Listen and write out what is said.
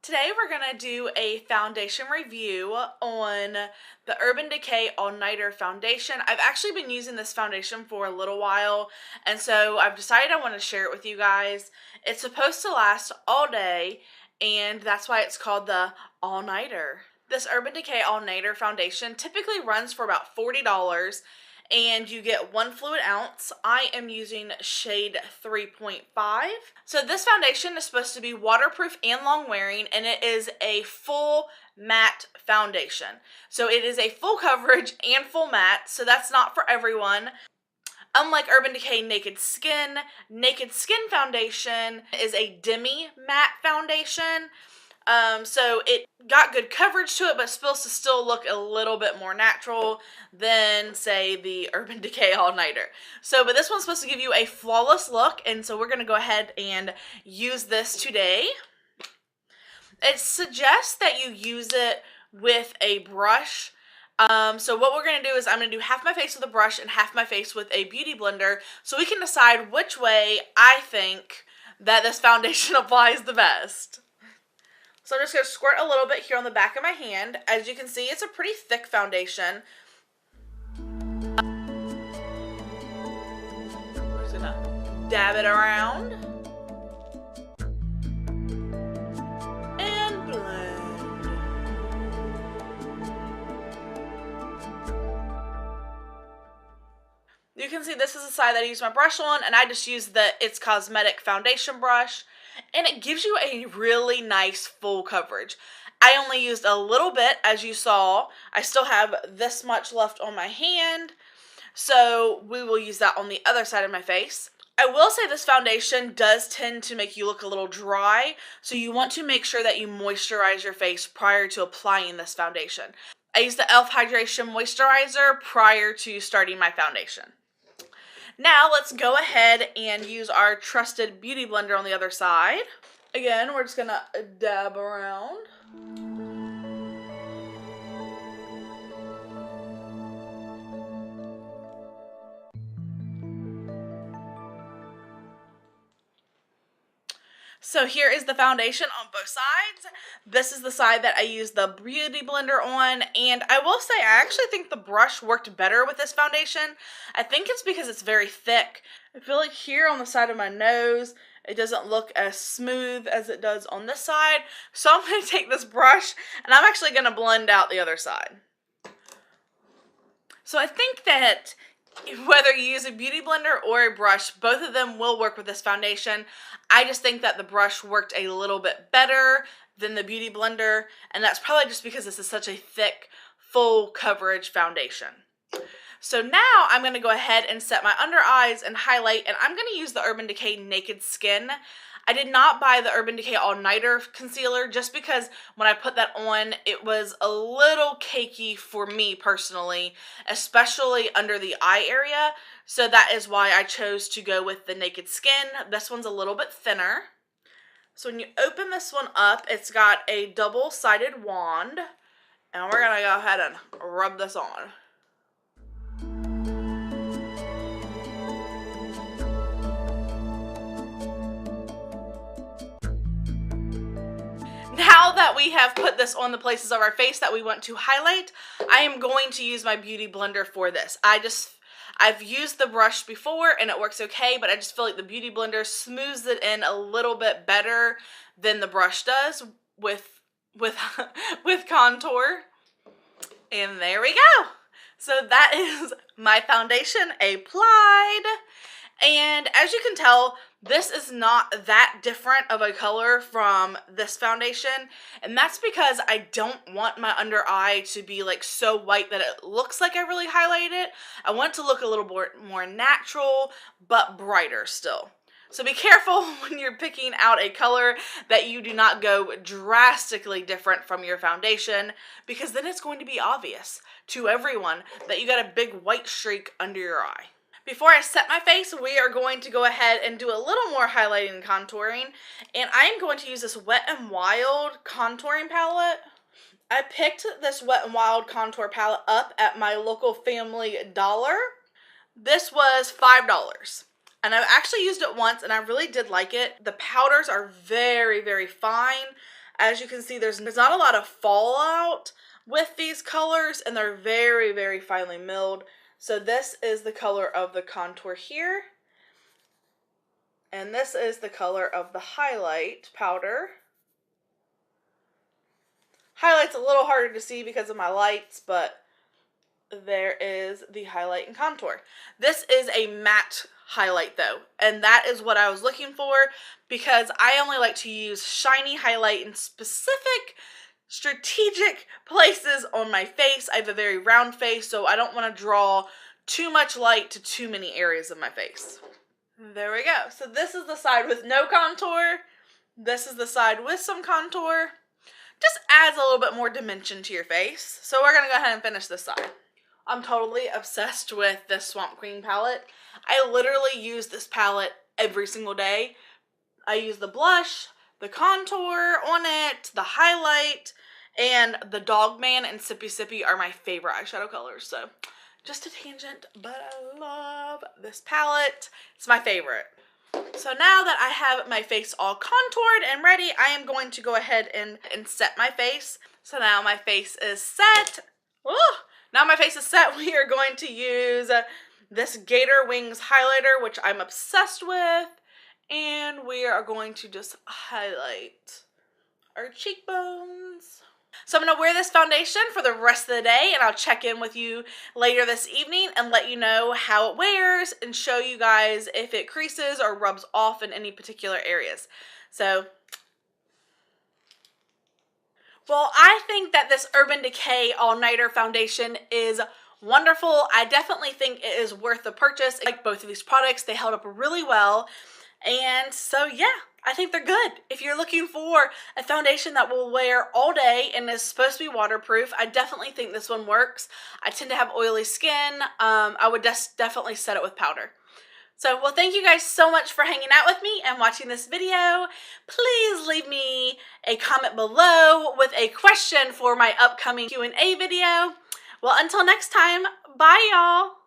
Today we're going to do a foundation review on the Urban Decay All Nighter Foundation. I've actually been using this foundation for a little while, and so I've decided I want to share it with you guys. It's supposed to last all day, and that's why it's called the All Nighter. This Urban Decay All Nighter Foundation typically runs for about $40, and you get 1 fluid ounce. I am using shade 3.5. So this foundation is supposed to be waterproof and long wearing, and it is a full matte foundation. So it is a full coverage and full matte, so that's not for everyone. Unlike Urban Decay Naked Skin foundation is a demi matte foundation. So it got good coverage to it, but it's supposed to still look a little bit more natural than, say, the Urban Decay All Nighter. But this one's supposed to give you a flawless look, and so we're going to go ahead and use this today. It suggests that you use it with a brush. So what we're going to do is I'm going to do half my face with a brush and half my face with a beauty blender, so we can decide which way I think that this foundation applies the best. So I'm just going to squirt a little bit here on the back of my hand. As you can see, it's a pretty thick foundation. I'm just going to dab it around. And blend. You can see this is the side that I use my brush on, and I just use the It's Cosmetic foundation brush. And it gives you a really nice full coverage. I only used a little bit, as you saw. I still have this much left on my hand, so we will use that on the other side of my face. I will say this foundation does tend to make you look a little dry, so you want to make sure that you moisturize your face prior to applying this foundation. I used the e.l.f. Hydration Moisturizer prior to starting my foundation. Now let's go ahead and use our trusted beauty blender on the other side. Again, we're just gonna dab around. So here is the foundation on both sides. This is the side that I used the beauty blender on, and I will say I actually think the brush worked better with this foundation. I think it's because it's very thick. I feel like here on the side of my nose, it doesn't look as smooth as it does on this side. So I'm going to take this brush, and I'm actually going to blend out the other side. So I think that whether you use a beauty blender or a brush, both of them will work with this foundation. I just think that the brush worked a little bit better than the beauty blender, and that's probably just because this is such a thick, full coverage foundation. So now I'm going to go ahead and set my under eyes and highlight, and I'm going to use the Urban Decay Naked Skin. I did not buy the Urban Decay All Nighter concealer just because when I put that on, it was a little cakey for me personally, especially under the eye area. So that is why I chose to go with the Naked Skin. This one's a little bit thinner. So when you open this one up, it's got a double-sided wand, and we're going to go ahead and rub this on. Now that we have put this on the places of our face that we want to highlight, I am going to use my beauty blender for this. I've used the brush before and it works okay, but I just feel like the beauty blender smooths it in a little bit better than the brush does with contour. And there we go. So that is my foundation applied. And as you can tell, this is not that different of a color from this foundation, and that's because I don't want my under eye to be like so white that it looks like I really highlighted it. I want it to look a little more natural, but brighter still. So be careful when you're picking out a color that you do not go drastically different from your foundation, because then it's going to be obvious to everyone that you got a big white streak under your eye. Before I set my face, we are going to go ahead and do a little more highlighting and contouring, and I am going to use this Wet n Wild contouring palette. I picked this Wet n Wild contour palette up at my local Family Dollar. This was $5. And I've actually used it once and I really did like it. The powders are very, very fine. As you can see, there's not a lot of fallout with these colors, and they're very, very finely milled. So this is the color of the contour here. And this is the color of the highlight powder. Highlight's a little harder to see because of my lights, but there is the highlight and contour. This is a matte highlight though, and that is what I was looking for because I only like to use shiny highlight in specific strategic places on my face. I have a very round face, so I don't want to draw too much light to too many areas of my face. There we go. So this is the side with no contour. This is the side with some contour. Just adds a little bit more dimension to your face. So we're going to go ahead and finish this side. I'm totally obsessed with this Swamp Queen palette. I literally use this palette every single day. I use the blush, the contour on it, the highlight, and the Dogman and Sippy Sippy are my favorite eyeshadow colors. So just a tangent, but I love this palette. It's my favorite. So now that I have my face all contoured and ready, I am going to go ahead and set my face. So now my face is set. Ooh, now my face is set. We are going to use this Gator Wings highlighter, which I'm obsessed with. And we are going to just highlight our cheekbones. So I'm going to wear this foundation for the rest of the day, and I'll check in with you later this evening and let you know how it wears and show you guys if it creases or rubs off in any particular areas. So, well, I think that this Urban Decay All-Nighter foundation is wonderful. I definitely think it is worth the purchase. I like both of these products. They held up really well. And so, yeah, I think they're good. If you're looking for a foundation that will wear all day and is supposed to be waterproof, I definitely think this one works. I tend to have oily skin. I would definitely set it with powder. So, well, thank you guys so much for hanging out with me and watching this video. Please leave me a comment below with a question for my upcoming Q&A video. Well, until next time, bye y'all.